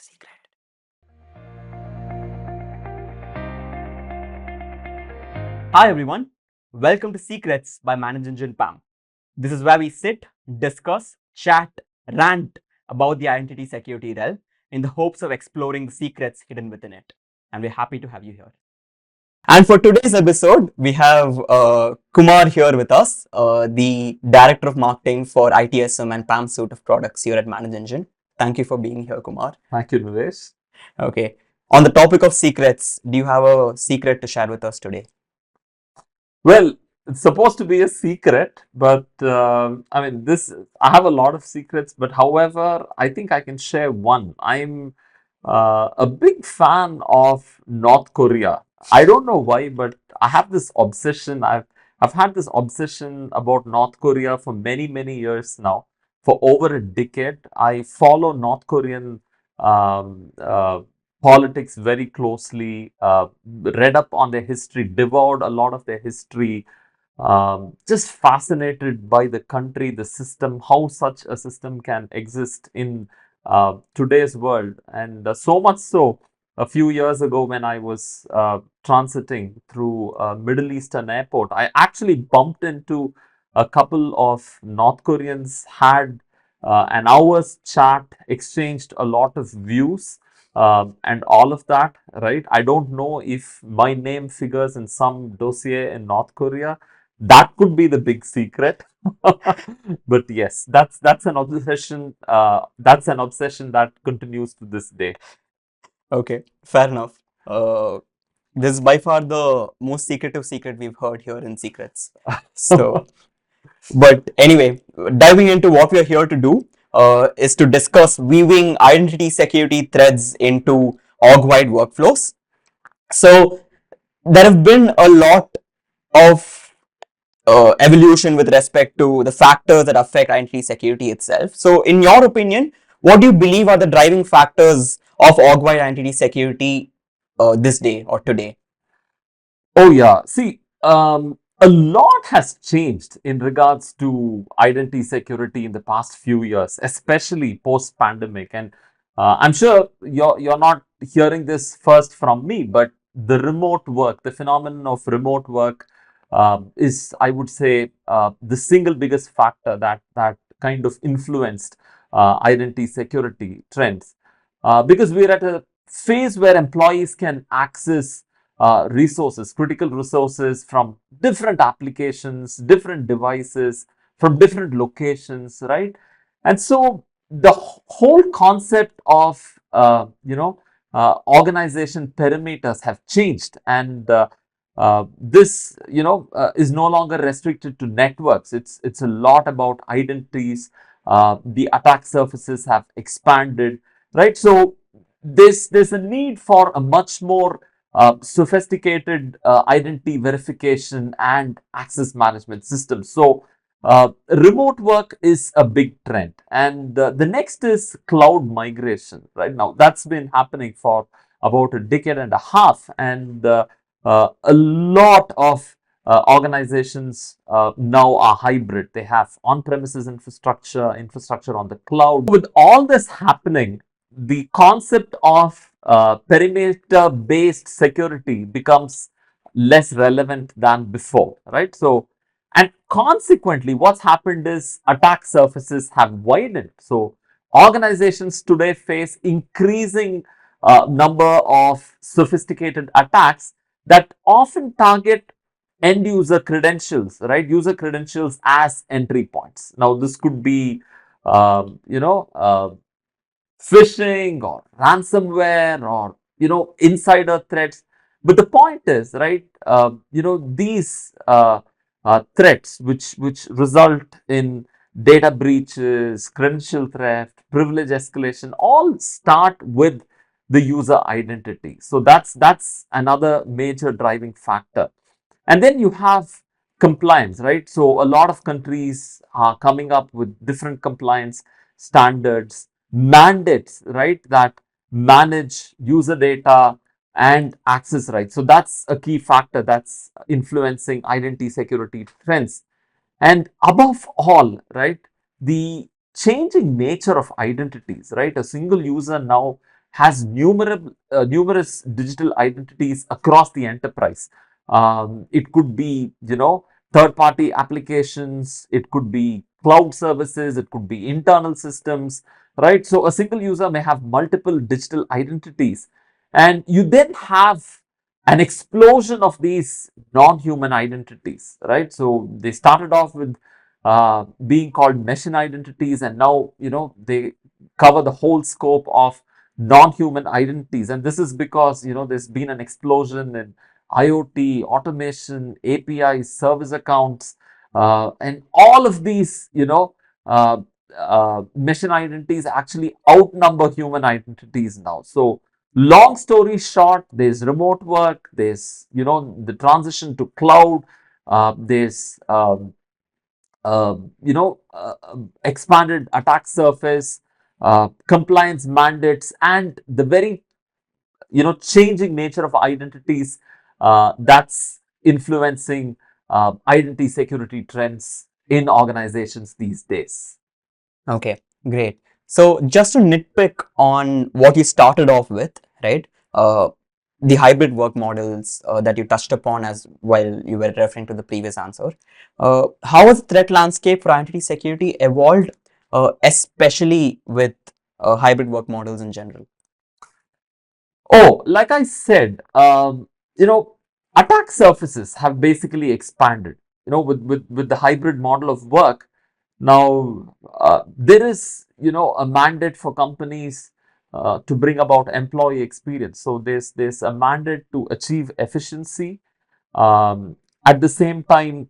secret. Hi everyone, welcome to Secrets by Manage Engine PAM. This is where we sit, discuss, chat, rant about the identity security realm in the hopes of exploring the secrets hidden within it. And we're happy to have you here. And for today's episode, we have Kumar here with us, the Director of Marketing for ITSM and PAM suite of products here at Manage Engine. Thank you for being here, Kumar. Thank you, Nilesh. Okay. On the topic of secrets, do you have a secret to share with us today? Well, it's supposed to be a secret, but I mean, I have a lot of secrets, but however, I think I can share one. I'm a big fan of North Korea. I don't know why, but I have this obsession. I've had this obsession about North Korea for many years now. For over a decade, I follow North Korean um, uh, politics very closely, read up on their history, devoured a lot of their history, just fascinated by the country, the system, how such a system can exist in today's world. And so much so, a few years ago when I was transiting through a Middle Eastern airport, I actually bumped into a couple of North Koreans, had an hour's chat, exchanged a lot of views and all of that, right? I don't know if my name figures in some dossier in North Korea. That could be the big secret. But yes, that's an obsession. That's an obsession that continues to this day. Okay, fair enough. This is by far the most secretive secret we've heard here in Secrets. So, but anyway, diving into what we are here to do is to discuss weaving identity security threads into org-wide workflows. So, there have been a lot of evolution with respect to the factors that affect identity security itself. So, in your opinion, what do you believe are the driving factors of org-wide identity security this day or today? Oh yeah. See, a lot has changed in regards to identity security in the past few years, especially post-pandemic. And I'm sure you're not hearing this first from me, but the remote work, the phenomenon of remote work, is, I would say, the single biggest factor that kind of influenced identity security trends, because we're at a phase where employees can access resources, critical resources from different applications, different devices, from different locations, right? And so the whole concept of organization perimeters have changed, and this is no longer restricted to networks. It's a lot about identities. The attack surfaces have expanded, right? So there's a need for a much more sophisticated identity verification and access management systems. So, remote work is a big trend, and the next is cloud migration. Right now, that's been happening for about a decade and a half, and a lot of organizations now are hybrid. They have on-premises infrastructure, infrastructure on the cloud. With all this happening, the concept of perimeter based security becomes less relevant than before, right? So, and consequently, what's happened is attack surfaces have widened. So, organizations today face increasing number of sophisticated attacks that often target end user credentials, right? User credentials as entry points. Now, this could be, phishing or ransomware or insider threats. But the point is, right, these threats which result in data breaches, credential theft, privilege escalation, all start with the user identity. So that's another major driving factor. And then you have compliance, right? So a lot of countries are coming up with different compliance standards, mandates, right, that manage user data and access rights. So that's a key factor that's influencing identity security trends. And above all, right, the changing nature of identities, right? A single user now has numerous digital identities across the enterprise. It could be, third-party applications, it could be cloud services, it could be internal systems, right? So a single user may have multiple digital identities, and you then have an explosion of these non-human identities, right? So they started off with being called machine identities, and now they cover the whole scope of non-human identities. And this is because there's been an explosion in IoT, automation, APIs, service accounts, and all of these uh, machine identities actually outnumber human identities now. So long story short, there's remote work, there's the transition to cloud, there's expanded attack surface, compliance mandates, and the very changing nature of identities that's influencing identity security trends in organizations these days. Okay, great. So just to nitpick on what you started off with, right? Uh, the hybrid work models that you touched upon as while you were referring to the previous answer. How has the threat landscape for identity security evolved, especially with hybrid work models in general? Oh, like I said, attack surfaces have basically expanded. With the hybrid model of work, now there is a mandate for companies to bring about employee experience. So there's a mandate to achieve efficiency. Um, at the same time,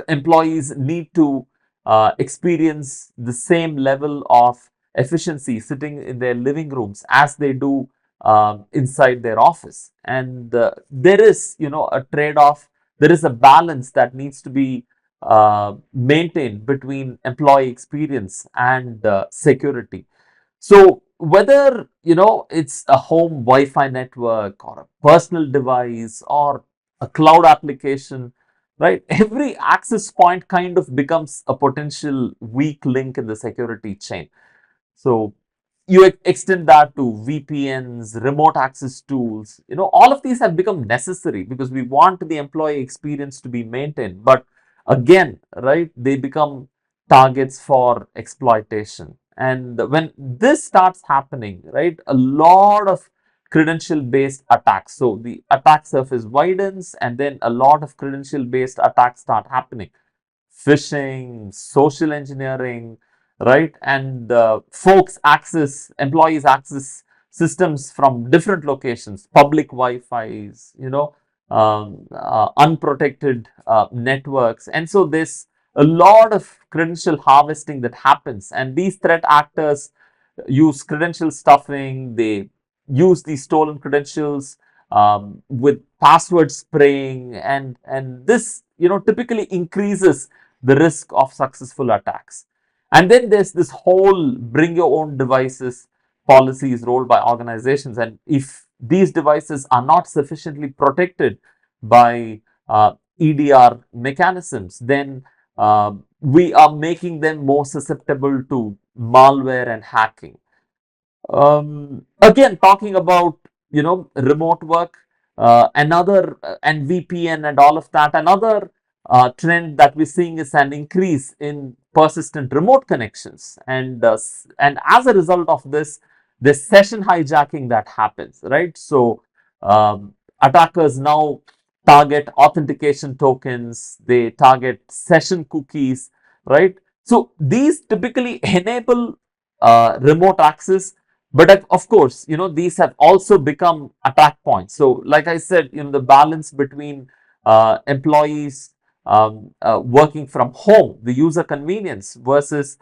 employees need to experience the same level of efficiency sitting in their living rooms as they do inside their office. And there is a trade-off, there is a balance that needs to be maintained between employee experience and security. So whether it's a home Wi-Fi network or a personal device or a cloud application, right? Every access point kind of becomes a potential weak link in the security chain. So you extend that to VPNs, remote access tools. All of these have become necessary because we want the employee experience to be maintained. But again, right, they become targets for exploitation. And when this starts happening, right, a lot of credential based attacks. So the attack surface widens, and then a lot of credential based attacks start happening. Phishing, social engineering, right? And employees access systems from different locations, public Wi-Fi's, unprotected networks. And so there's a lot of credential harvesting that happens. And these threat actors use credential stuffing, they use these stolen credentials with password spraying, and this typically increases the risk of successful attacks. And then there's this whole bring your own devices policies rolled by organizations, and if these devices are not sufficiently protected by EDR mechanisms, then we are making them more susceptible to malware and hacking. Again, talking about remote work, another and VPN and all of that. Another trend that we're seeing is an increase in persistent remote connections, and as a result of this, the session hijacking that happens, right? So attackers now target authentication tokens, they target session cookies, right? So these typically enable remote access, but of course these have also become attack points. So like I said, the balance between employees working from home, the user convenience versus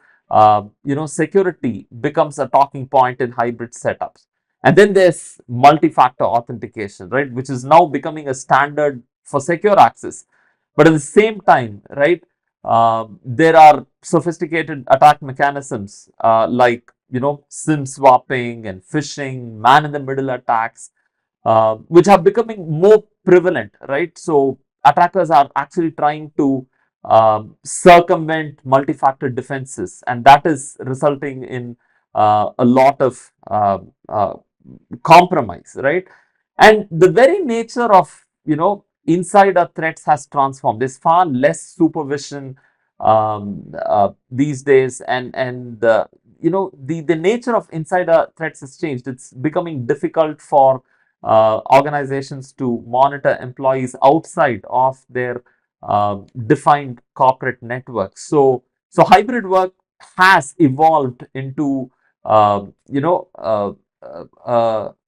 security becomes a talking point in hybrid setups. And then there's multi-factor authentication, right, which is now becoming a standard for secure access. But at the same time, right, there are sophisticated attack mechanisms like SIM swapping and phishing, man in the middle attacks, which are becoming more prevalent, right? So attackers are actually trying to circumvent multi-factor defenses, and that is resulting in a lot of compromise, right? And the very nature of, insider threats has transformed. There's far less supervision these days, and the nature of insider threats has changed. It's becoming difficult for organizations to monitor employees outside of their defined corporate networks. So hybrid work has evolved into uh, you know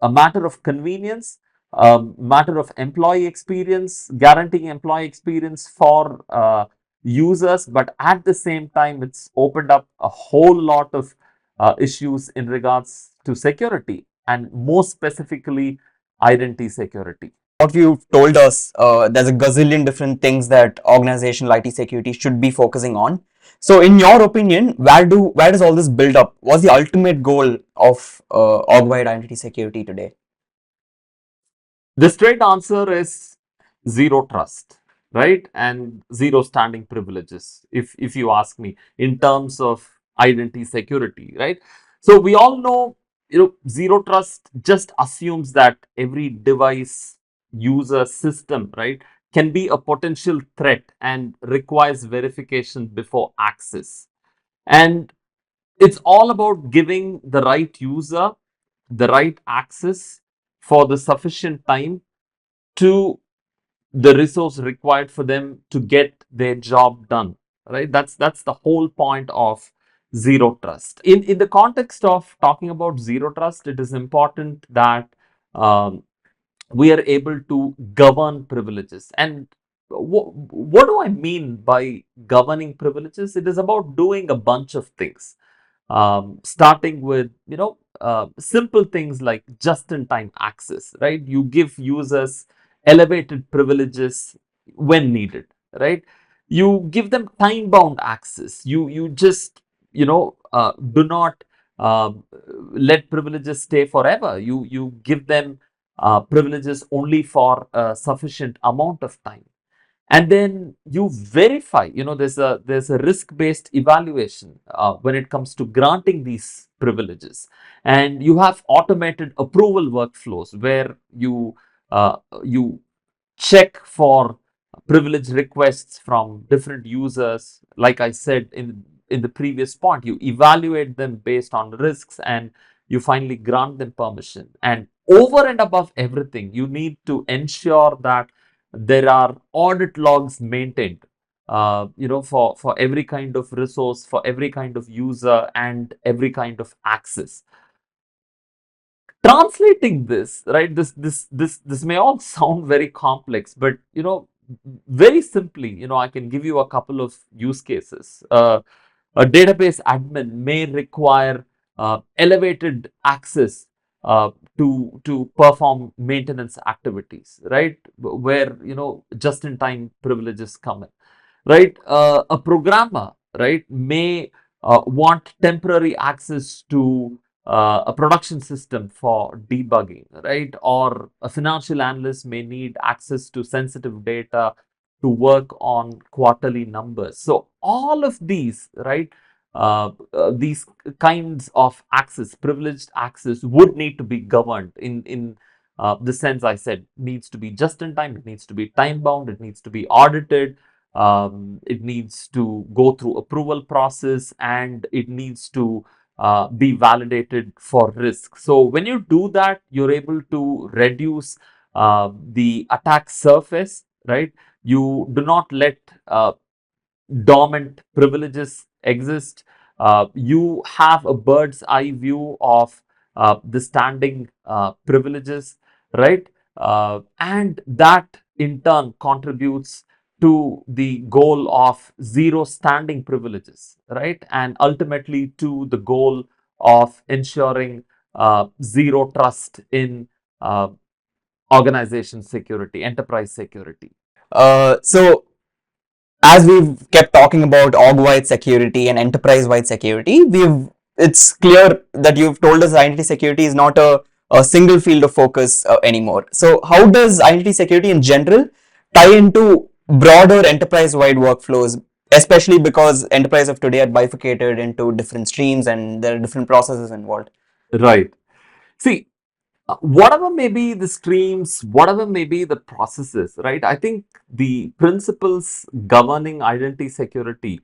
a matter of convenience, a matter of employee experience, guaranteeing employee experience for users, but at the same time, it's opened up a whole lot of issues in regards to security, and more specifically, identity security. What you've told us, there's a gazillion different things that organizational IT security should be focusing on. So, in your opinion, where does all this build up? What's the ultimate goal of org-wide identity security today? The straight answer is zero trust, right? And zero standing privileges, if you ask me, in terms of identity security, right? So we all know, zero trust just assumes that every device, user, system, right, can be a potential threat and requires verification before access. And it's all about giving the right user the right access for the sufficient time to the resource required for them to get their job done, right? That's the whole point of zero trust. In the context of talking about zero trust, it is important that um, we are able to govern privileges. And what do I mean by governing privileges? It is about doing a bunch of things, starting with simple things like just-in-time access, right? You give users elevated privileges when needed, right? You give them time-bound access. You just do not let privileges stay forever. You give them privileges only for a sufficient amount of time, and then you verify. There's a risk based evaluation when it comes to granting these privileges, and you have automated approval workflows where you check for privilege requests from different users. Like I said in the previous point, you evaluate them based on risks, and you finally grant them permission. And over and above everything, you need to ensure that there are audit logs maintained, for every kind of resource, for every kind of user, and every kind of access. Translating this, right, this may all sound very complex, but very simply, I can give you a couple of use cases. A database admin may require elevated access to perform maintenance activities, right, where just in time privileges come in, right? A programmer, right, may want temporary access to a production system for debugging, right? Or a financial analyst may need access to sensitive data to work on quarterly numbers. So all of these, right, these kinds of access, privileged access, would need to be governed in the sense I said. Needs to be just in time, it needs to be time bound, it needs to be audited, it needs to go through approval process, and it needs to be validated for risk. So when you do that, you're able to reduce the attack surface, right? You do not let dormant privileges exist. You have a bird's eye view of the standing privileges, right? And that in turn contributes to the goal of zero standing privileges, right? And ultimately to the goal of ensuring zero trust in uh, organization security, enterprise security. So, as we've kept talking about org-wide security and enterprise-wide security, it's clear that you've told us identity security is not a single field of focus anymore. So, how does identity security in general tie into broader enterprise-wide workflows? especially because enterprise of today are bifurcated into different streams and there are different processes involved. Right. See, whatever may be the streams, whatever may be the processes, right? I think the principles governing identity security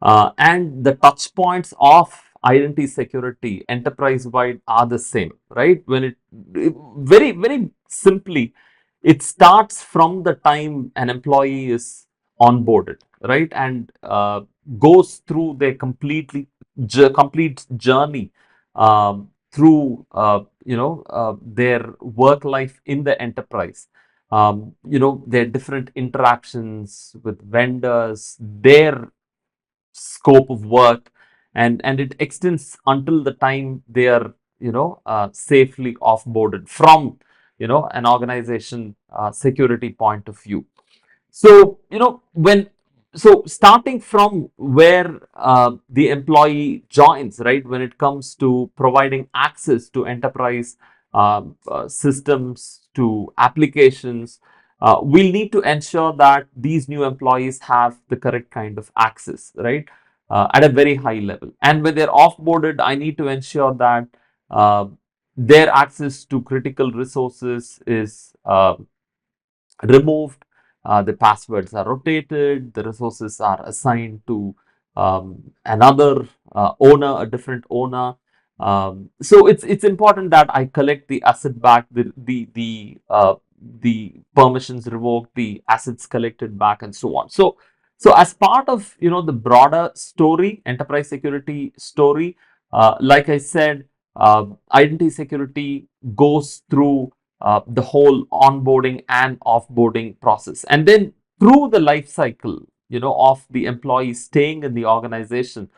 and the touch points of identity security enterprise wide are the same, right? Very, very simply, it starts from the time an employee is onboarded, right? And goes through their complete journey through their work life in the enterprise. Their different interactions with vendors, their scope of work, and it extends until the time they are safely offboarded from an organization security point of view. So, when so starting from where the employee joins, right, when it comes to providing access to enterprise systems, to applications, we'll need to ensure that these new employees have the correct kind of access, right, at a very high level. And when they're offboarded, I need to ensure that uh, their access to critical resources is removed, the passwords are rotated, the resources are assigned to another owner, a different owner. So it's important that I collect the asset back, the permissions revoked, the assets collected back, and so on. So as part of the broader story, enterprise security story, like I said, identity security goes through the whole onboarding and offboarding process, and then through the life cycle of the employee staying in the organization,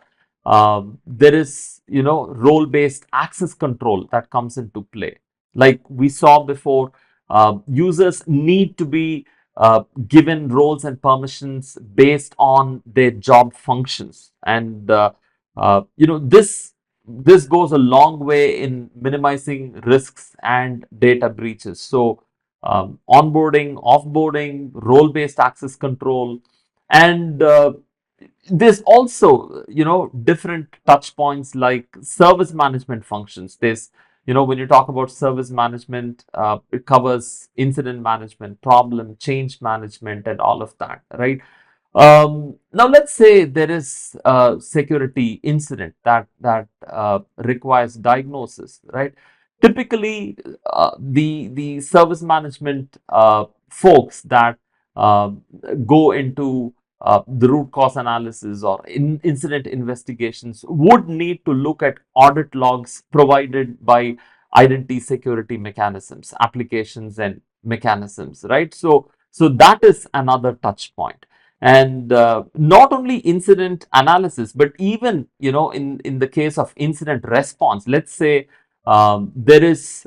there is role based access control that comes into play. Like we saw before, users need to be given roles and permissions based on their job functions, and this goes a long way in minimizing risks and data breaches. So, onboarding, offboarding, role based access control, and there's also different touch points like service management functions. There's when you talk about service management, it covers incident management, problem change management, and all of that, right? Now let's say there is a security incident that requires diagnosis, right? Typically, the service management folks that uh, go into the root cause analysis or incident investigations would need to look at audit logs provided by identity security mechanisms, applications, and mechanisms, right? So that is another touch point. And not only incident analysis, but even in the case of incident response, let's say there is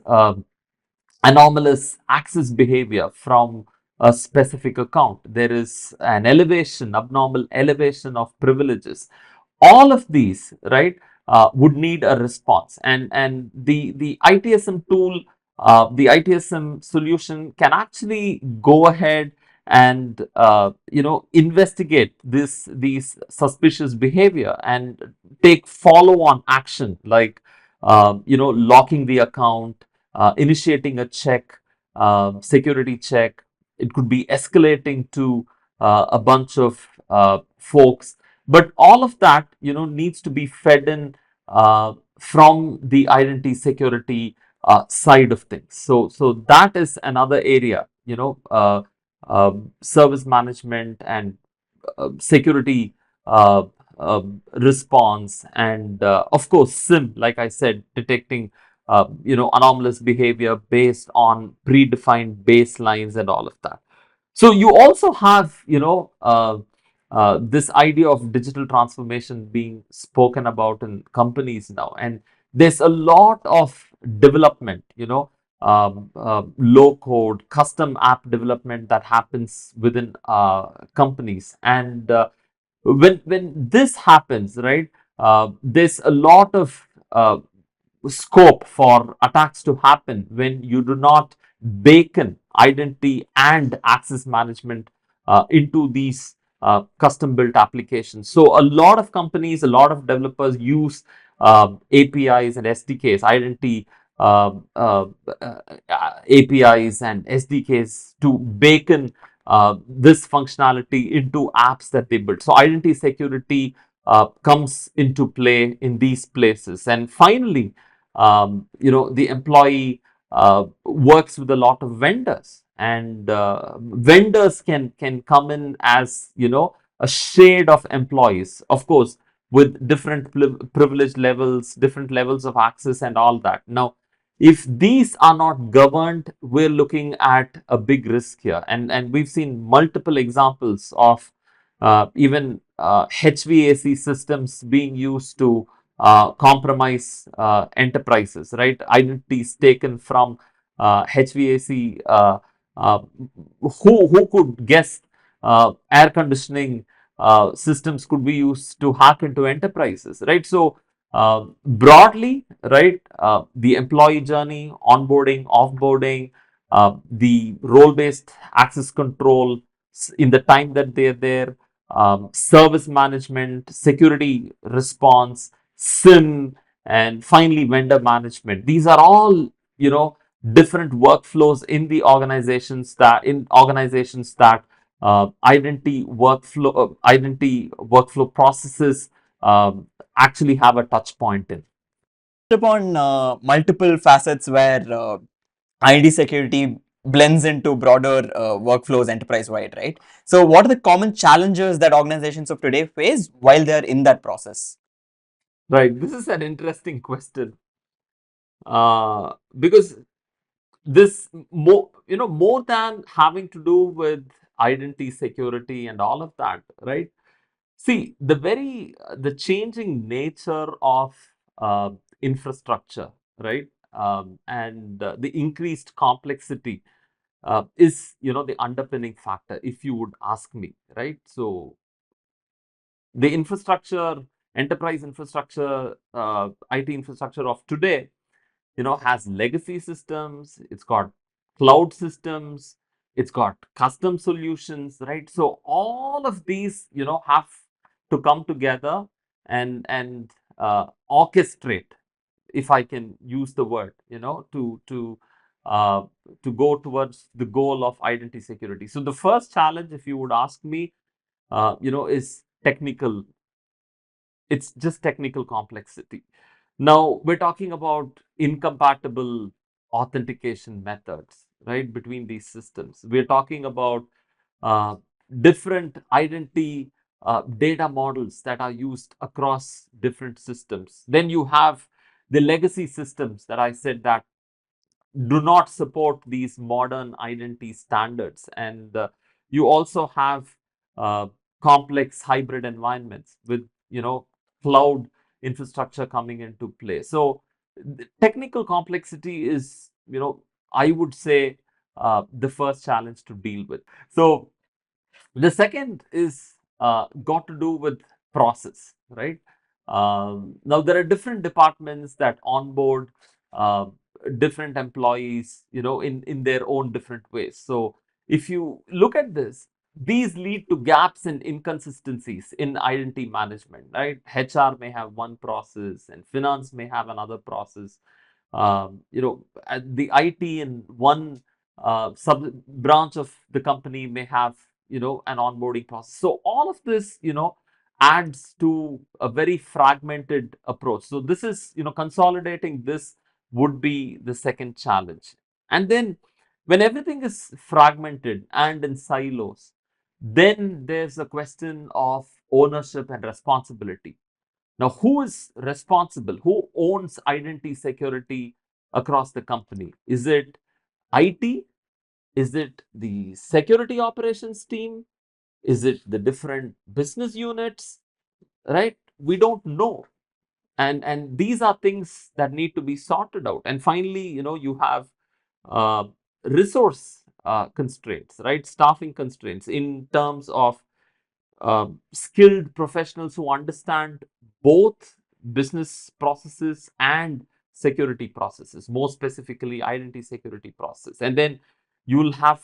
anomalous access behavior from a specific account. There is an abnormal elevation of privileges. All of these, right, would need a response, and the ITSM tool, the ITSM solution can actually go ahead and investigate these suspicious behavior and take follow-on action like locking the account, initiating a check, security check. It could be escalating to a bunch of folks, but all of that needs to be fed in from the identity security side of things. So that is another area, service management and security uh, response, and of course SIM, like I said, detecting anomalous behavior based on predefined baselines and all of that. So you also have this idea of digital transformation being spoken about in companies now, and there's a lot of development, low code custom app development that happens within companies. And when this happens, right, there's a lot of scope for attacks to happen when you do not bake in identity and access management into these custom built applications. So a lot of companies, a lot of developers use APIs and SDKs, identity uh, uh, APIs and SDKs to bake in this functionality into apps that they build. So identity security comes into play in these places. And finally, the employee works with a lot of vendors, and vendors can come in as a shade of employees, of course, with different privilege levels, different levels of access, and all that. Now, if these are not governed, we're looking at a big risk here, and we've seen multiple examples of even HVAC systems being used to compromise enterprises, right? Identities taken from HVAC. Uh, who could guess air conditioning systems could be used to hack into enterprises, right? So broadly, right, the employee journey, onboarding, offboarding, the role-based access control in the time that they're there, service management, security response, SIM, and finally vendor management. These are all different workflows in the organizations that identity workflow processes actually have a touch point in. Upon multiple facets where identity security blends into broader workflows enterprise wide, right? So, what are the common challenges that organizations of today face while they are in that process? Right. This is an interesting question because this more than having to do with identity security and all of that, right? See, the changing nature of infrastructure, right, and the increased complexity is the underpinning factor, if you would ask me, right? So the infrastructure, enterprise infrastructure, IT infrastructure of today, has legacy systems, it's got cloud systems, it's got custom solutions, right? So all of these, have to come together and orchestrate, if I can use the word, uh, to go towards the goal of identity security. So the first challenge, if you would ask me, is technical. It's just technical complexity. Now, we're talking about incompatible authentication methods, right, between these systems. We're talking about uh, different identity data models that are used across different systems. Then you have the legacy systems that I said that do not support these modern identity standards. And you also have uh, complex hybrid environments with, cloud infrastructure coming into play. So technical complexity is, I would say, the first challenge to deal with. So the second is got to do with process, right? Now there are different departments that onboard uh, different employees, in their own different ways. So if you look at this, these lead to gaps and inconsistencies in identity management, right? HR may have one process and finance may have another process. The IT in one sub branch of the company may have, an onboarding process. So all of this, adds to a very fragmented approach. So this is, consolidating this would be the second challenge. And then when everything is fragmented and in silos, then there's a question of ownership and responsibility. Now, who is responsible? Who owns identity security across the company? Is it IT? Is it the security operations team? Is it the different business units? Right? We don't know. And these are things that need to be sorted out. And finally, you have uh, resource constraints, right? Staffing constraints in terms of skilled professionals who understand both business processes and security processes, more specifically identity security process. And then you'll have,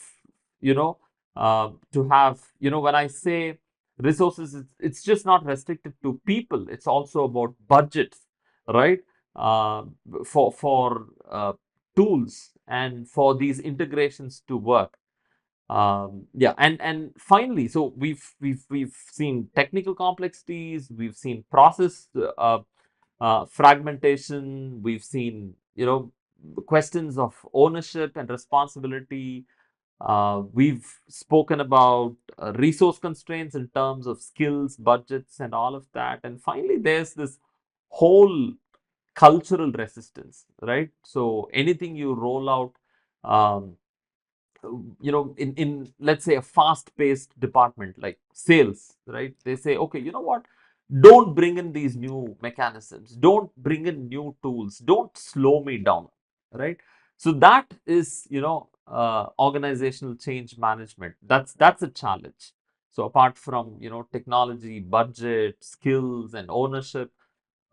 to have, when I say resources, it's just not restricted to people, it's also about budgets, right? uh, for tools and for these integrations to work. Yeah, and finally, so we've seen technical complexities, we've seen process fragmentation, we've seen, questions of ownership and responsibility. We've spoken about resource constraints in terms of skills, budgets, and all of that. And finally, there's this whole cultural resistance, right? So anything you roll out, um, in let's say a fast-paced department like sales, right? They say, okay, you know what? Don't bring in these new mechanisms. Don't bring in new tools. Don't slow me down, right? So that is, organizational change management. That's a challenge. So apart from, technology, budget, skills, and ownership,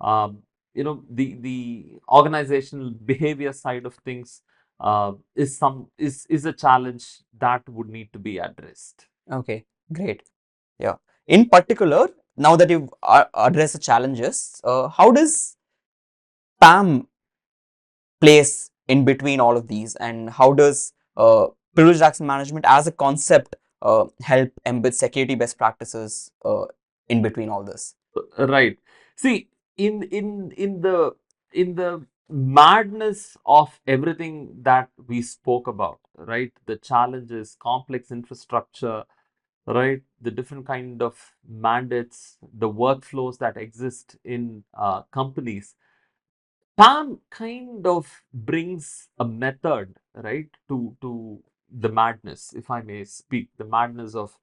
um, the organizational behavior side of things is a challenge that would need to be addressed. Okay, great. Yeah. In particular, now that you've addressed the challenges, how does PAM place in between all of these, and how does privileged access management as a concept help embed security best practices in between all this? Right. See, in the madness of everything that we spoke about, right? The challenges, complex infrastructure, right? The different kind of mandates, the workflows that exist in companies. PAM kind of brings a method, right, to the madness, if I may speak, the madness of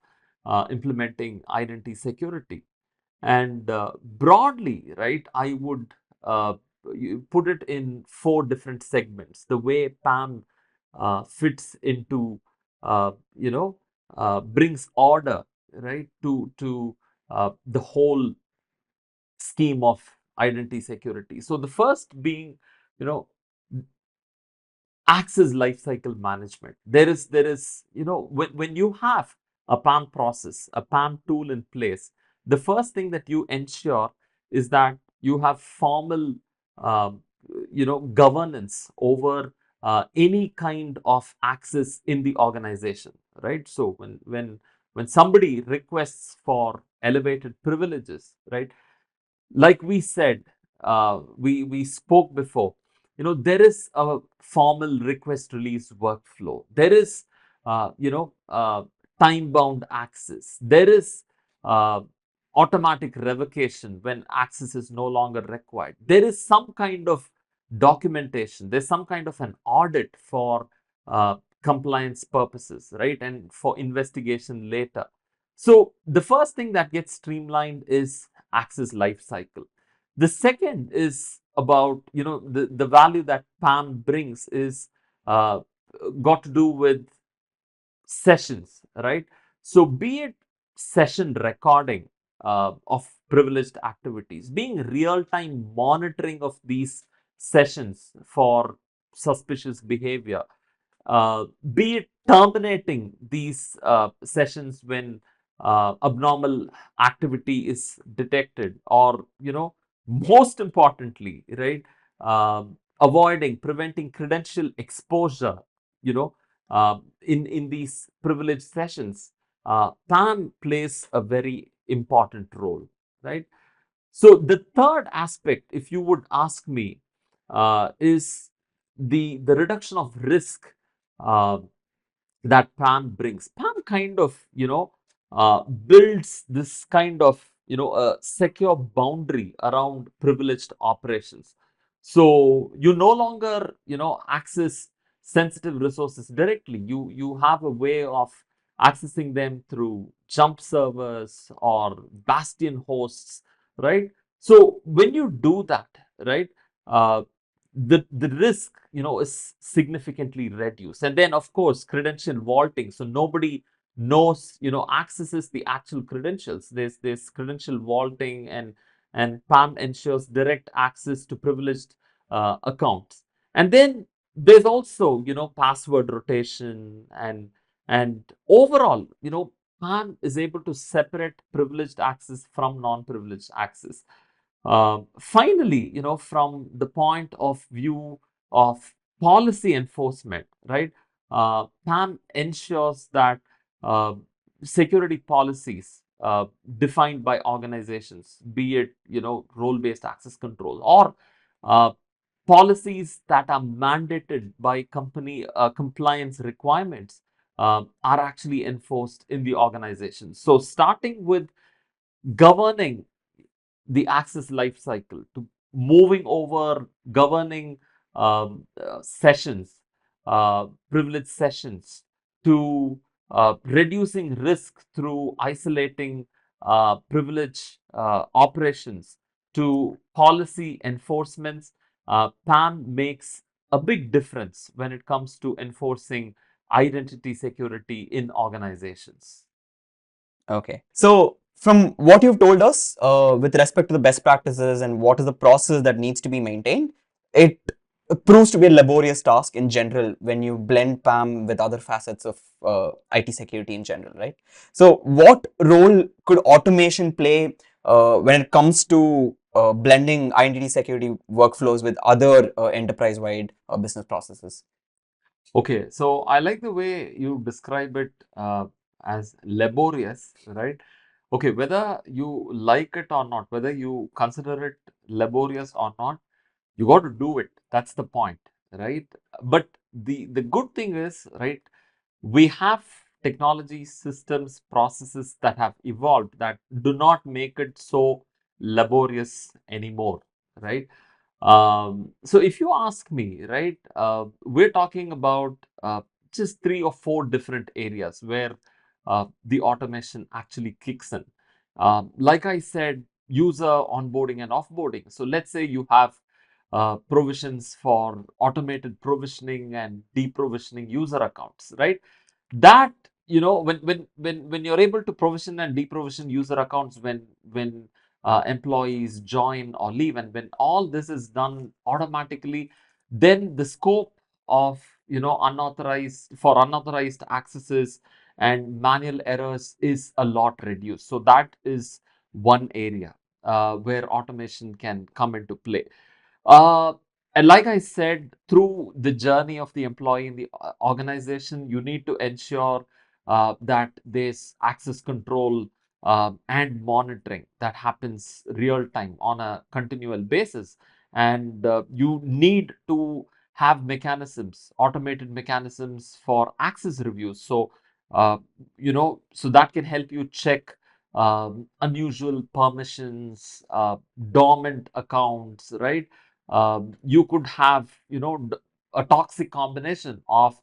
implementing identity security. And broadly, right, I would put it in four different segments. The way PAM fits into, brings order, right, to the whole scheme of identity security. So the first being, you know, access lifecycle management. There is, when you have a PAM process, a PAM tool in place, the first thing that you ensure is that you have formal, um, governance over any kind of access in the organization, right? So when somebody requests for elevated privileges, right, like we said, we spoke before, there is a formal request release workflow, there is time bound access, there is uh, automatic revocation when access is no longer required, there is some kind of documentation, there's some kind of an audit for compliance purposes, right, and for investigation later. So the first thing that gets streamlined is access life cycle. The second is about, the value that PAM brings is uh, got to do with sessions, right? So be it session recording of privileged activities, being real-time monitoring of these sessions for suspicious behavior, be it terminating these sessions when abnormal activity is detected, or most importantly, right, avoiding, preventing credential exposure, in these privileged sessions. PAM plays a very important role, right? So the third aspect, if you would ask me, is the reduction of risk uh, that PAM brings. PAM kind of, builds this kind of, a secure boundary around privileged operations. So you no longer, access sensitive resources directly. You have a way of accessing them through jump servers or bastion hosts, right? So when you do that, right, uh, the risk, is significantly reduced. And then of course credential vaulting, so nobody knows, accesses the actual credentials. There's credential vaulting, and PAM ensures direct access to privileged accounts. And then there's also, password rotation, and overall, PAM is able to separate privileged access from non-privileged access. Finally, from the point of view of policy enforcement, right? PAM ensures that uh, security policies defined by organizations, be it role-based access control or uh, policies that are mandated by company compliance requirements, are actually enforced in the organization. So, starting with governing the access life cycle to moving over governing sessions, privileged sessions, to reducing risk through isolating privilege operations, to policy enforcements. PAM makes a big difference when it comes to enforcing identity security in organizations. Okay. So, from what you've told us, with respect to the best practices and what is the process that needs to be maintained, it proves to be a laborious task in general when you blend PAM with other facets of IT security in general, right? So, what role could automation play when it comes to blending identity security workflows with other enterprise-wide business processes? Okay, so I like the way you describe it as laborious, right? Okay, whether you like it or not, whether you consider it laborious or not, you got to do it. That's the point, right? But the good thing is, right, we have technology systems, processes that have evolved that do not make it so laborious anymore, right? So if you ask me, right, we're talking about just 3 or 4 different areas where the automation actually kicks in. Like I said, user onboarding and offboarding. So let's say you have provisions for automated provisioning and deprovisioning user accounts, right? That when you're able to provision and deprovision user accounts when employees join or leave, and when all this is done automatically, then the scope of unauthorized accesses and manual errors is a lot reduced. So that is one area where automation can come into play. uh, and like I said, through the journey of the employee in the organization, you need to ensure that there's access control and monitoring that happens real time on a continual basis. And you need to have mechanisms, automated mechanisms for access reviews. Uh, so that can help you check unusual permissions, dormant accounts, right? You could have a toxic combination of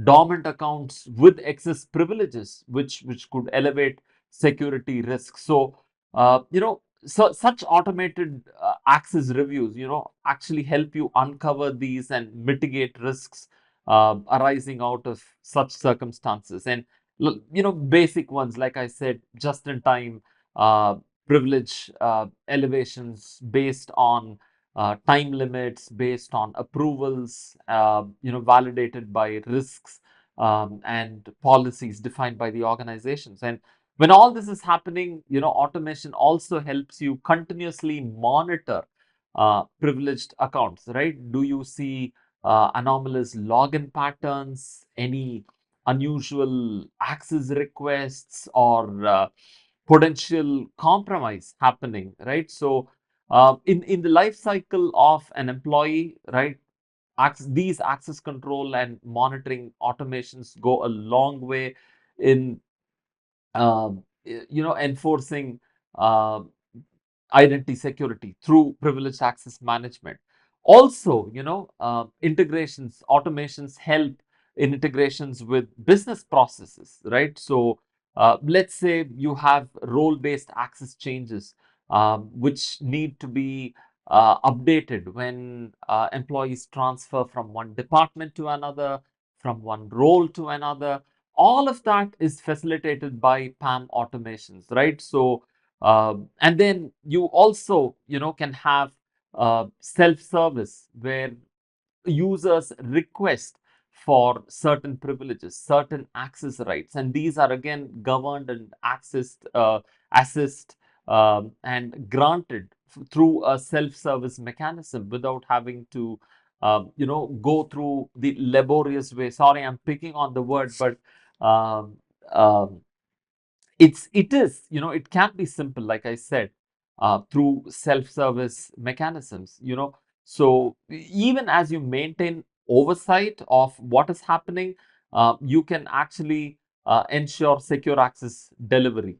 dormant accounts with excess privileges, which could elevate security risks. So such automated access reviews actually help you uncover these and mitigate risks arising out of such circumstances. And basic ones, like I said, just in time uh, privilege elevations based on time limits, based on approvals, validated by risks and policies defined by the organizations. And when all this is happening, automation also helps you continuously monitor privileged accounts, right? Do you see anomalous login patterns, any unusual access requests, or potential compromise happening, right? So in the life cycle of an employee, right, these access control and monitoring automations go a long way in enforcing uh, identity security through privileged access management. Also, integrations, automations help in integrations with business processes, right? So let's say you have role-based access changes which need to be updated when employees transfer from one department to another, from one role to another. All of that is facilitated by PAM automations, right? So and then you also can have self-service where users request for certain privileges, certain access rights, and these are again governed and assessed, and granted through a self-service mechanism without having to, go through the laborious way. Sorry, I'm picking on the word, but um, um, it can be simple, like I said, through self-service mechanisms, so even as you maintain oversight of what is happening, you can actually ensure secure access delivery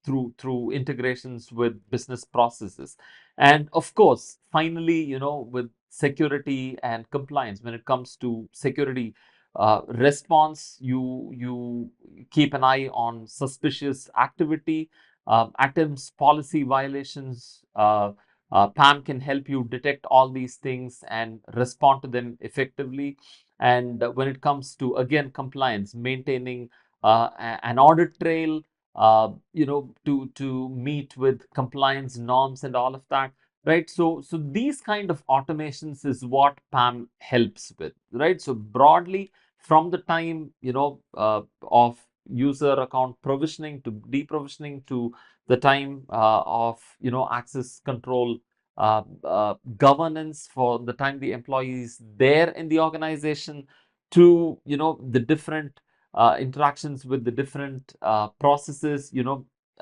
through integrations with business processes. And of course, finally, with security and compliance, when it comes to security response, you keep an eye on suspicious activity, atoms policy violations. PAM can help you detect all these things and respond to them effectively. And when it comes to, again, compliance, maintaining an audit trail, to meet with compliance norms and all of that, right? So these kind of automations is what PAM helps with, right? So broadly, from the time, of user account provisioning to deprovisioning, to the time of, access control, governance, for the time the employee is there in the organization, to, the different interactions with the different processes,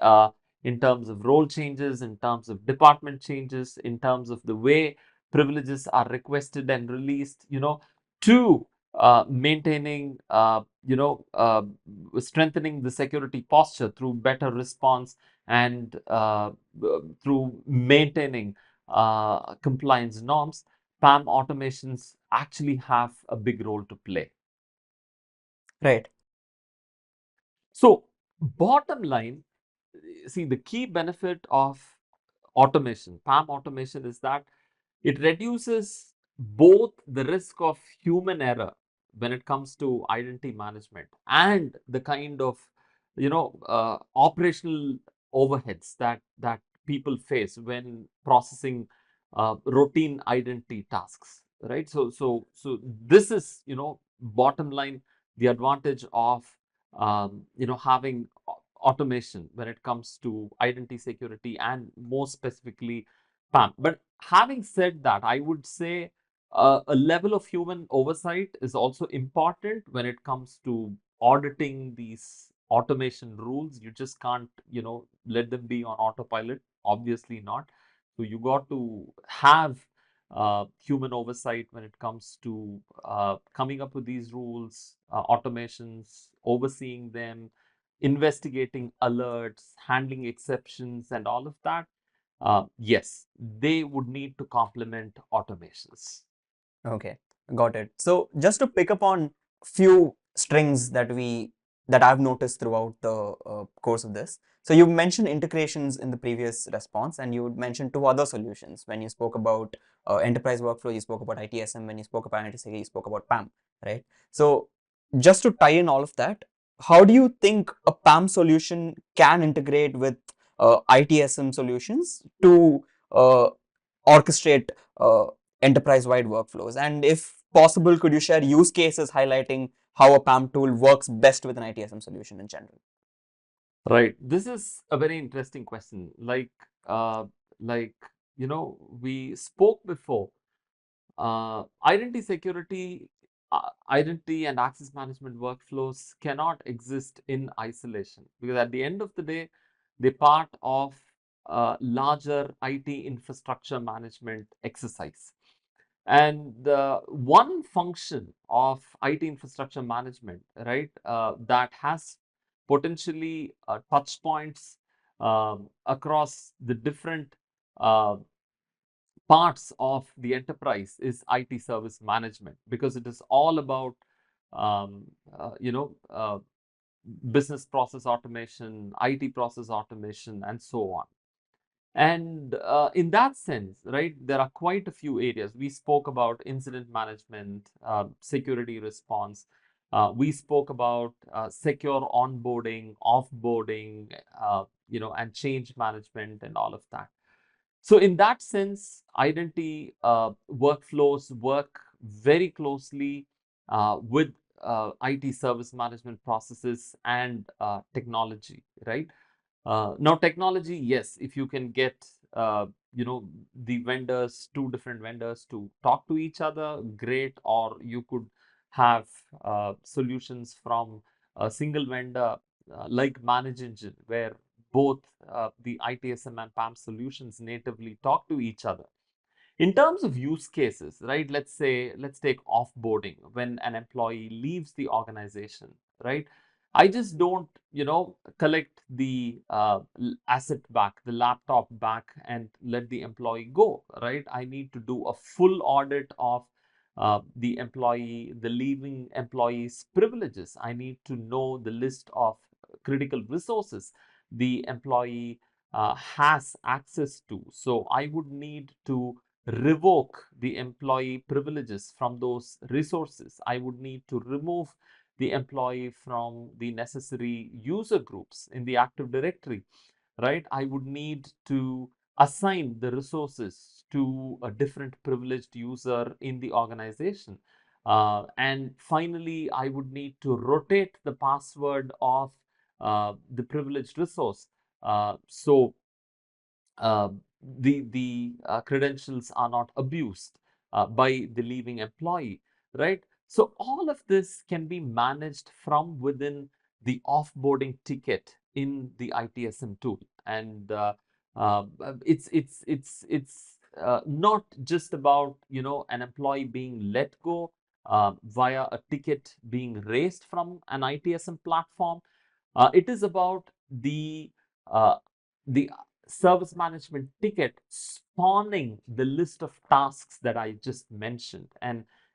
uh, in terms of role changes, in terms of department changes, in terms of the way privileges are requested and released, to maintaining, strengthening the security posture through better response, and through maintaining compliance norms. PAM automations actually have a big role to play. Right. So, bottom line, see, the key benefit of automation, PAM automation, is that it reduces both the risk of human error when it comes to identity management, and the kind of, operational overheads that people face when processing routine identity tasks, right? So this is, bottom line, the advantage of, having automation when it comes to identity security, and more specifically PAM. But having said that, I would say a level of human oversight is also important when it comes to auditing these automation rules. You just can't, let them be on autopilot. Obviously not. So you got to have human oversight when it comes to coming up with these rules, automations, overseeing them, investigating alerts, handling exceptions, and all of that. Yes, they would need to complement automations. Okay, got it. So just to pick up on few strings that I've noticed throughout the course of this. So you mentioned integrations in the previous response, and you mentioned two other solutions. When you spoke about enterprise workflow, you spoke about ITSM. When you spoke about ITSM, you spoke about PAM, right? So just to tie in all of that, how do you think a PAM solution can integrate with ITSM solutions to orchestrate enterprise-wide workflows? And if possible, could you share use cases highlighting how a PAM tool works best with an ITSM solution in general? Right. This is a very interesting question. Uh, like, we spoke before. Identity security, identity and access management workflows cannot exist in isolation, because at the end of the day, they're part of larger IT infrastructure management exercise. And the one function of IT infrastructure management, right, that has potentially touch points across the different uh, parts of the enterprise, is IT service management, because it is all about, um, uh, you know, uh, business process automation, IT process automation, and so on. And in that sense, right, there are quite a few areas. We spoke about incident management, security response. We spoke about secure onboarding, offboarding, and change management, and all of that. So in that sense, identity workflows work very closely with IT service management processes and technology, right? Now, technology, yes, if you can get you know the vendors, two different vendors to talk to each other, great. Or you could have solutions from a single vendor like Manage Engine, where both the ITSM and PAM solutions natively talk to each other. In terms of use cases, right? Let's take offboarding. When an employee leaves the organization, right? I just don't, collect the asset back, the laptop back, and let the employee go, right? I need to do a full audit of the leaving employee's privileges. I need to know the list of critical resources the employee has access to. So I would need to revoke the employee privileges from those resources. I would need to remove the employee from the necessary user groups in the Active Directory, right? I would need to assign the resources to a different privileged user in the organization. And finally, I would need to rotate the password of the privileged resource. So uh, the credentials are not abused by the leaving employee, right? So all of this can be managed from within the offboarding ticket in the ITSM tool, and it's not just about an employee being let go via a ticket being raised from an ITSM platform. It is about uh, the service management ticket spawning the list of tasks that I just mentioned,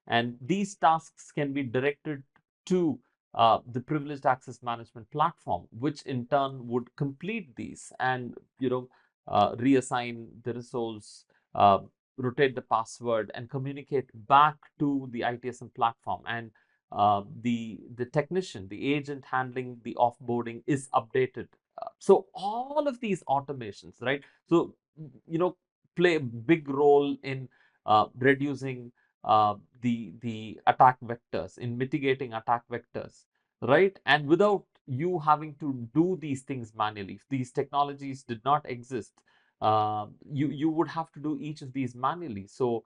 and these tasks can be directed to the privileged access management platform, which in turn would complete these and reassign the resource, uh, rotate the password, and communicate back to the ITSM platform. And the technician, the agent handling the offboarding, is updated. So all of these automations, right? So you know, play a big role in reducing the attack vectors, in mitigating attack vectors, right? And without you having to do these things manually, if these technologies did not exist, you would have to do each of these manually. So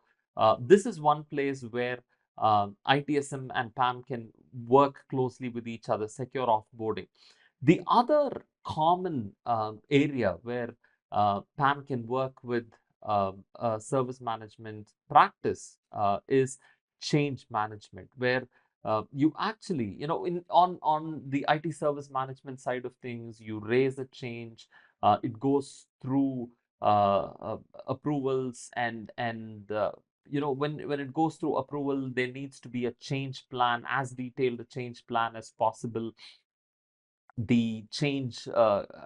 this is one place where ITSM and PAM can work closely with each other, secure offboarding. The other common area where PAM can work with service management practice is change management, where you actually, on the IT service management side of things, you raise a change, it goes through approvals, and when it goes through approval, there needs to be a change plan, as detailed a change plan as possible. The change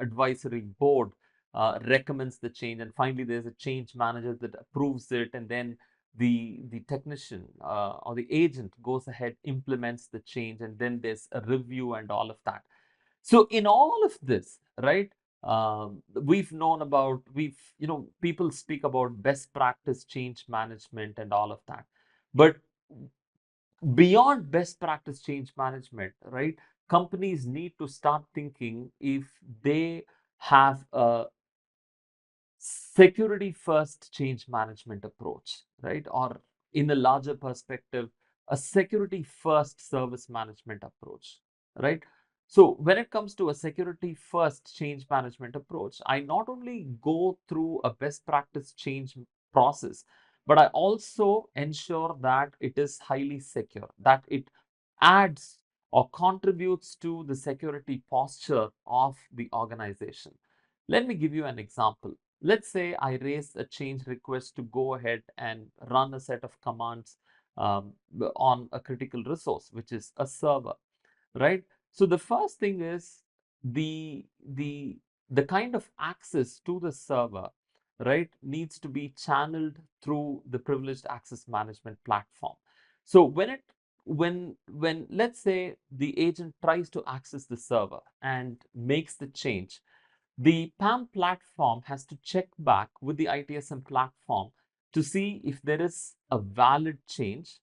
advisory board recommends the change, and finally there's a change manager that approves it, and then the technician or the agent goes ahead, implements the change, and then there's a review and all of that. So in all of this, right, we've known about, people speak about best practice change management and all of that, but beyond best practice change management, right? Companies need to start thinking if they have a security first change management approach, right? Or in a larger perspective, a security first service management approach, right? So when it comes to a security first change management approach, I not only go through a best practice change process, but I also ensure that it is highly secure, that it adds or contributes to the security posture of the organization. Let me give you an example. Let's say I raise a change request to go ahead and run a set of commands on a critical resource, which is a server, right? So the first thing is the the the kind of access to the server, right, needs to be channeled through the privileged access management platform. So when let's say the agent tries to access the server and makes the change, the PAM platform has to check back with the ITSM platform to see if there is a valid change,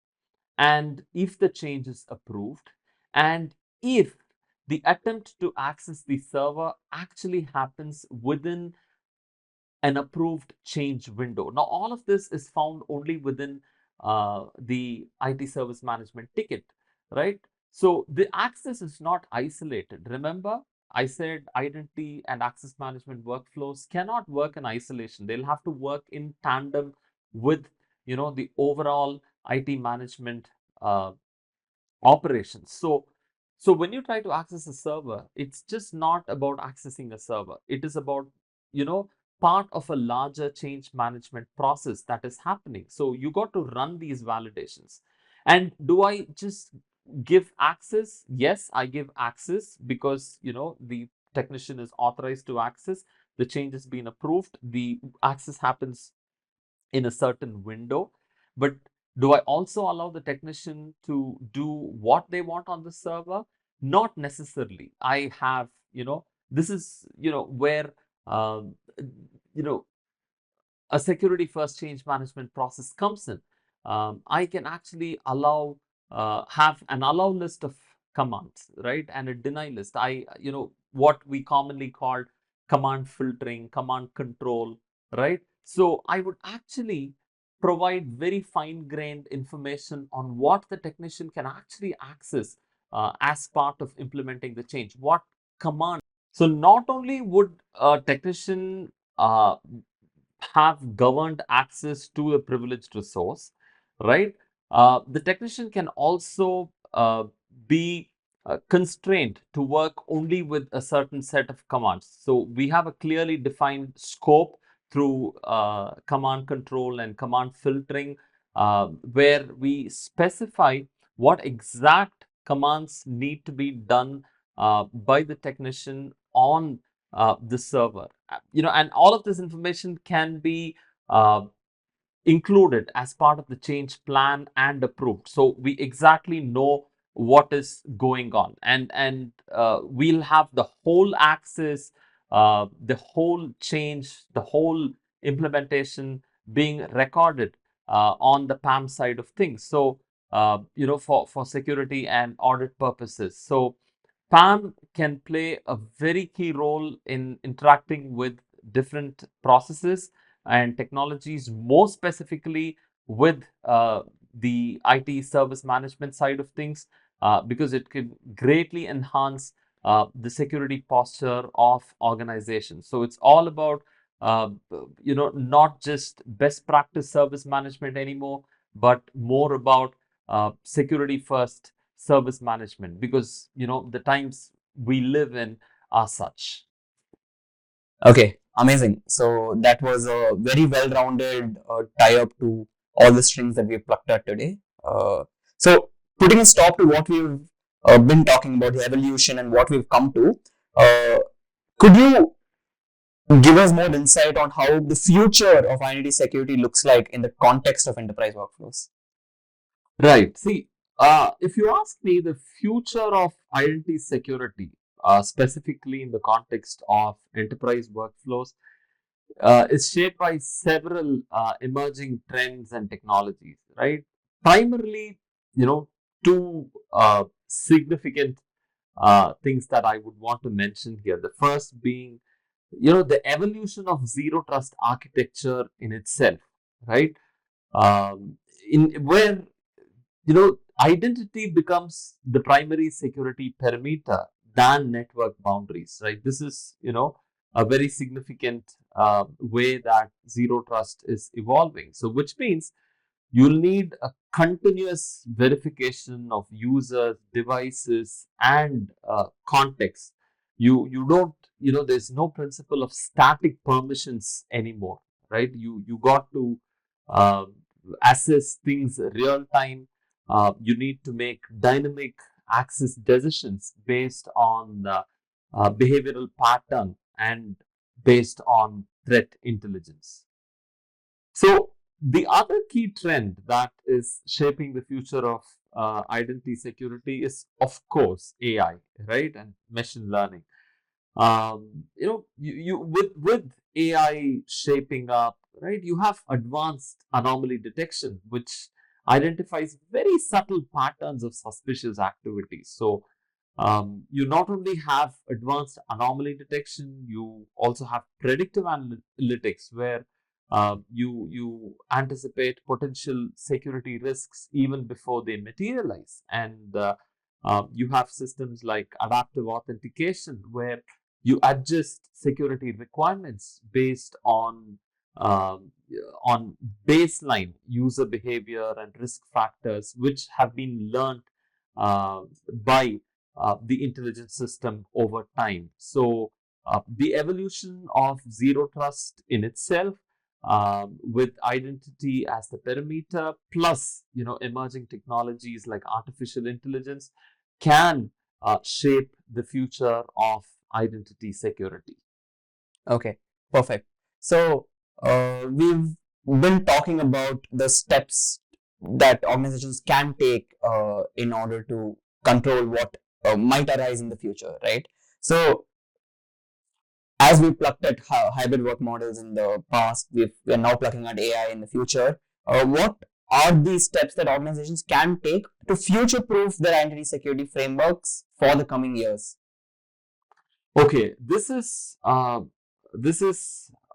and if the change is approved, and if the attempt to access the server actually happens within an approved change window. Now, all of this is found only within the IT service management ticket, right? So the access is not isolated. Remember, I said identity and access management workflows cannot work in isolation. They'll have to work in tandem with, the overall IT management uh, operations. So when you try to access a server, it's just not about accessing a server. It is about, you know, part of a larger change management process that is happening. So you got to run these validations. And do I just give access? Yes, I give access because, the technician is authorized to access. The change has been approved. The access happens in a certain window. But do I also allow the technician to do what they want on the server? Not necessarily. I have, this is, where, um, you know, a security first change management process comes in. I can actually have an allow list of commands, right? And a deny list. What we commonly call command filtering, command control, right? So I would actually provide very fine grained information on what the technician can actually access as part of implementing the change. What command? So not only would a technician have governed access to a privileged resource, right? The technician can also be constrained to work only with a certain set of commands. So we have a clearly defined scope through command control and command filtering, where we specify what exact commands need to be done by the technician on the server. And all of this information can be uh, included as part of the change plan and approved. So we exactly know what is going on, and we'll have the whole access, the whole change, the whole implementation being recorded on the PAM side of things. So for security and audit purposes. So PAM can play a very key role in interacting with different processes and technologies, more specifically with the IT service management side of things, because it can greatly enhance the security posture of organizations. So it's all about, not just best practice service management anymore, but more about security first service management, because the times we live in are such. Okay, amazing. So that was a very well-rounded tie-up to all the strings that we've plucked out today. So putting a stop to what we've been talking about, the evolution and what we've come to, uh, could you give us more insight on how the future of identity security looks like in the context of enterprise workflows? Right. See, if you ask me, the future of identity security, specifically in the context of enterprise workflows, is shaped by several emerging trends and technologies, right? Primarily, two significant things that I would want to mention here. The first being, the evolution of zero trust architecture in itself, right? Um, in where identity becomes the primary security perimeter than network boundaries, right? This is, a very significant way that zero trust is evolving. So, which means you'll need a continuous verification of users, devices, and context. You don't, there's no principle of static permissions anymore, right? You got to uh, assess things real time. You need to make dynamic access decisions based on behavioral pattern and based on threat intelligence. So the other key trend that is shaping the future of identity security is, of course, AI, right, and machine learning. You with AI shaping up, right, you have advanced anomaly detection, which identifies very subtle patterns of suspicious activity. So you not only have advanced anomaly detection, you also have predictive analytics where you anticipate potential security risks even before they materialize. And you have systems like adaptive authentication where you adjust security requirements based um, on baseline user behavior and risk factors, which have been learned by the intelligence system over time. So the evolution of zero trust in itself, with identity as the parameter, plus emerging technologies like artificial intelligence, can shape the future of identity security. Okay, perfect. So we've been talking about the steps that organizations can take in order to control what might arise in the future, right? So as we plucked at hybrid work models in the past, we're now plucking at AI in the future. What are these steps that organizations can take to future-proof their identity security frameworks for the coming years? Okay, this is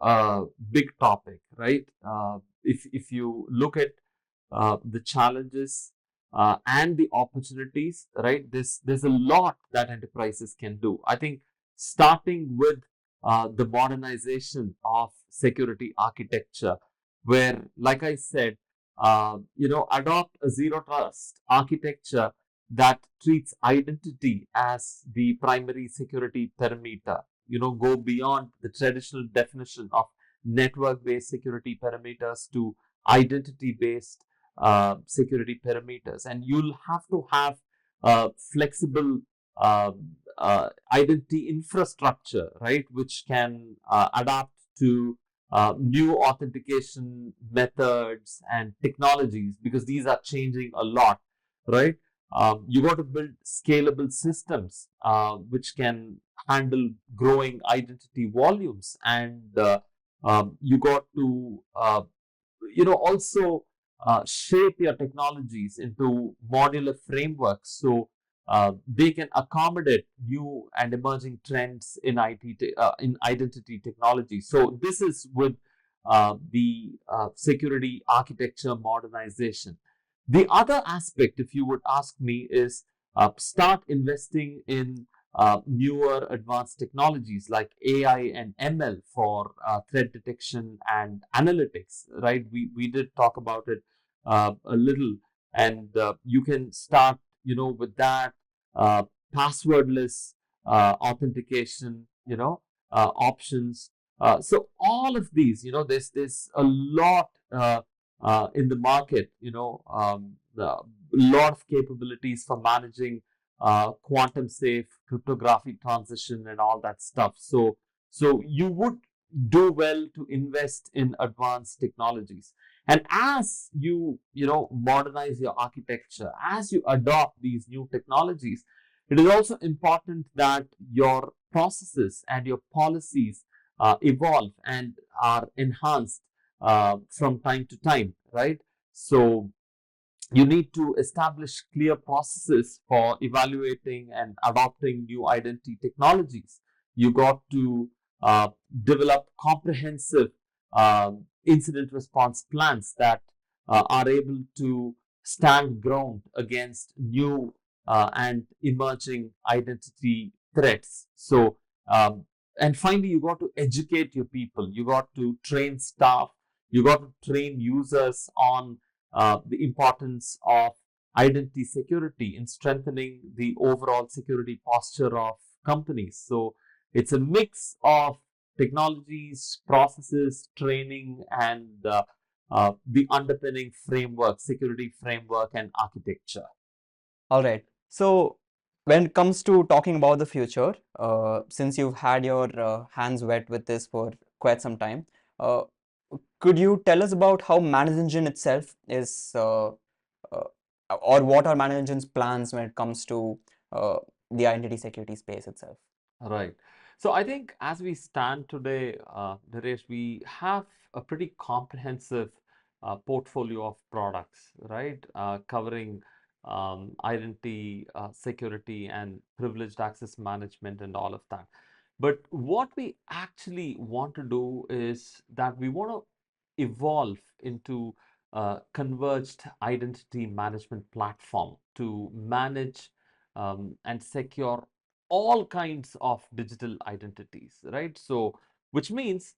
a big topic, right? If you look at the challenges and the opportunities, right? There's a lot that enterprises can do. I think starting with the modernization of security architecture, where, like I said, adopt a zero trust architecture that treats identity as the primary security parameter. Go beyond the traditional definition of network-based security parameters to identity-based security parameters, and you'll have to have flexible uh, identity infrastructure, right, which can adapt to new authentication methods and technologies, because these are changing a lot, right? You got to build scalable systems which can handle growing identity volumes, and you got to also shape your technologies into modular frameworks, so they can accommodate new and emerging trends in in identity technology. So this is with the security architecture modernization. The other aspect, if you would ask me, is start investing in newer advanced technologies like AI and ML for threat detection and analytics, right? We did talk about it a little, and you can start, with that uh, passwordless authentication, options. So all of these, there's a lot in the market, a lot of capabilities for managing quantum safe cryptography transition and all that stuff. So you would do well to invest in advanced technologies. And as you modernize your architecture, as you adopt these new technologies, it is also important that your processes and your policies evolve and are enhanced from time to time, right? So you need to establish clear processes for evaluating and adopting new identity technologies. You got to uh, develop comprehensive incident response plans that are able to stand ground against new and emerging identity threats. So, and finally, you got to educate your people. You got to train staff. You got to train users on the importance of identity security in strengthening the overall security posture of companies. So it's a mix of technologies, processes, training, and the underpinning framework, security framework, and architecture. All right. So when it comes to talking about the future, since you've had your hands wet with this for quite some time, uh, could you tell us about how Manage Engine itself is, uh, or what are Manage Engine's plans when it comes to the identity security space itself? Right. So I think as we stand today, Naresh, we have a pretty comprehensive portfolio of products, right? Covering identity, security, and privileged access management, and all of that. But what we actually want to do is that we want to evolve into a converged identity management platform to manage and secure all kinds of digital identities, right? So, which means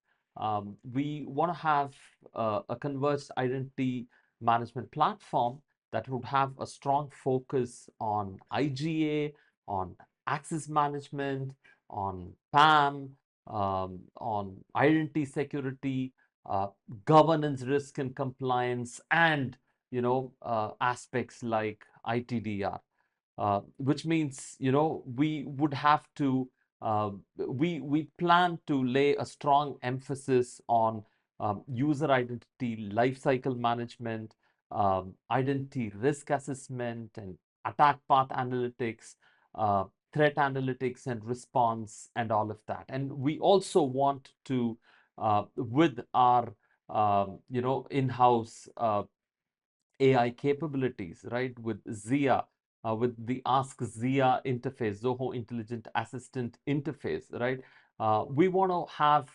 we want to have a converged identity management platform that would have a strong focus on IGA, on access management, on PAM, on identity security, uh, governance, risk, and compliance, and aspects like ITDR, which means we would have to we plan to lay a strong emphasis on user identity lifecycle management, identity risk assessment, and attack path analytics, uh, threat analytics and response, and all of that. And we also want to, with our in-house AI capabilities, right? With Zia, with the Ask Zia interface, Zoho Intelligent Assistant interface, right? We want to have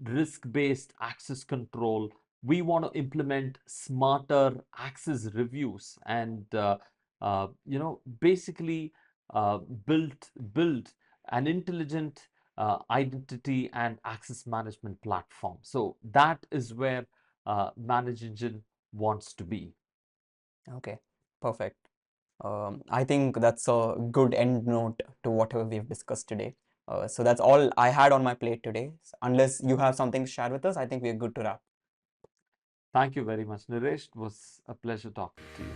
risk-based access control. We want to implement smarter access reviews and basically build an intelligent identity and access management platform. So that is where Manage Engine wants to be. Okay, perfect. I think that's a good end note to whatever we've discussed today. So that's all I had on my plate today. Unless you have something to share with us, I think we're good to wrap. Thank you very much, Naresh. It was a pleasure talking to you.